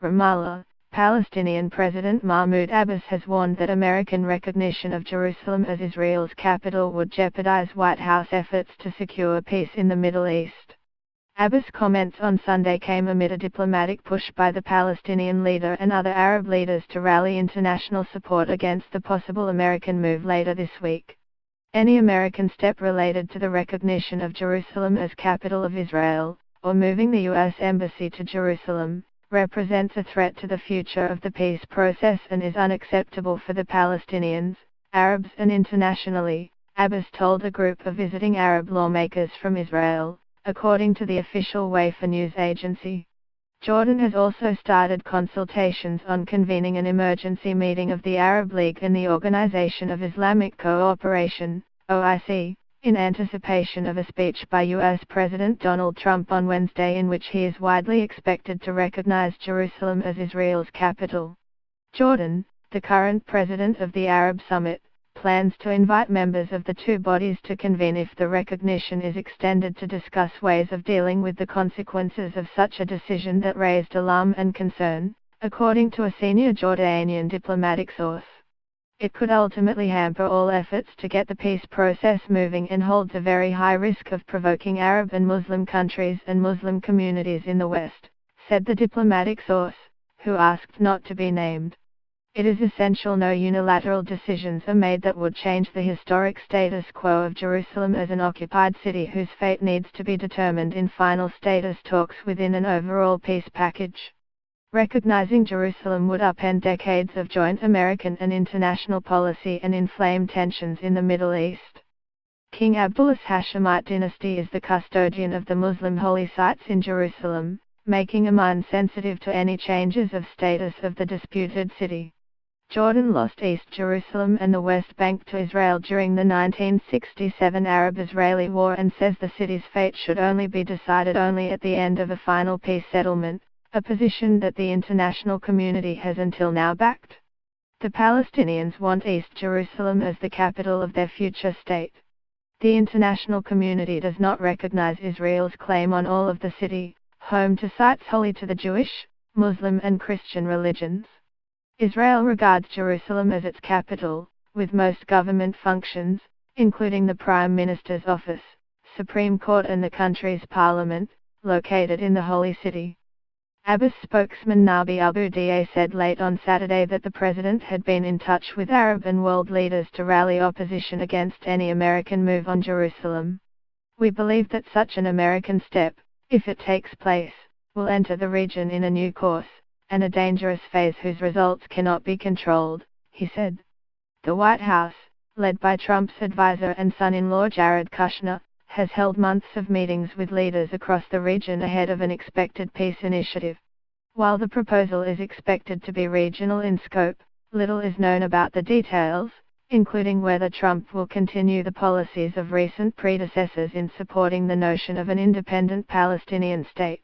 Ramallah, Palestinian President Mahmoud Abbas has warned that American recognition of Jerusalem as Israel's capital would jeopardize White House efforts to secure peace in the Middle East. Abbas' comments on Sunday came amid a diplomatic push by the Palestinian leader and other Arab leaders to rally international support against the possible American move later this week. Any American step related to the recognition of Jerusalem as capital of Israel, or moving the U.S. Embassy to Jerusalem, represents a threat to the future of the peace process and is unacceptable for the Palestinians, Arabs and internationally, Abbas told a group of visiting Arab lawmakers from Israel, according to the official Wafa news agency. Jordan has also started consultations on convening an emergency meeting of the Arab League and the Organization of Islamic Cooperation, OIC, in anticipation of a speech by U.S. President Donald Trump on Wednesday in which he is widely expected to recognize Jerusalem as Israel's capital. Jordan, the current president of the Arab Summit, plans to invite members of the two bodies to convene if the recognition is extended to discuss ways of dealing with the consequences of such a decision that raised alarm and concern, according to a senior Jordanian diplomatic source. It could ultimately hamper all efforts to get the peace process moving and holds a very high risk of provoking Arab and Muslim countries and Muslim communities in the West, said the diplomatic source, who asked not to be named. It is essential no unilateral decisions are made that would change the historic status quo of Jerusalem as an occupied city whose fate needs to be determined in final status talks within an overall peace package. Recognizing Jerusalem would upend decades of joint American and international policy and inflame tensions in the Middle East. King Abdullah's Hashemite dynasty is the custodian of the Muslim holy sites in Jerusalem, making Amman sensitive to any changes of status of the disputed city. Jordan lost East Jerusalem and the West Bank to Israel during the 1967 Arab-Israeli War and says the city's fate should only be decided at the end of a final peace settlement, a position that the international community has until now backed. The Palestinians want East Jerusalem as the capital of their future state. The international community does not recognize Israel's claim on all of the city, home to sites holy to the Jewish, Muslim and Christian religions. Israel regards Jerusalem as its capital, with most government functions, including the Prime Minister's office, Supreme Court and the country's parliament, located in the Holy City. Abbas spokesman Nabi Abu Dia said late on Saturday that the president had been in touch with Arab and world leaders to rally opposition against any American move on Jerusalem. We believe that such an American step, if it takes place, will enter the region in a new course, and a dangerous phase whose results cannot be controlled, he said. The White House, led by Trump's advisor and son-in-law Jared Kushner, has held months of meetings with leaders across the region ahead of an expected peace initiative. While the proposal is expected to be regional in scope, little is known about the details, including whether Trump will continue the policies of recent predecessors in supporting the notion of an independent Palestinian state.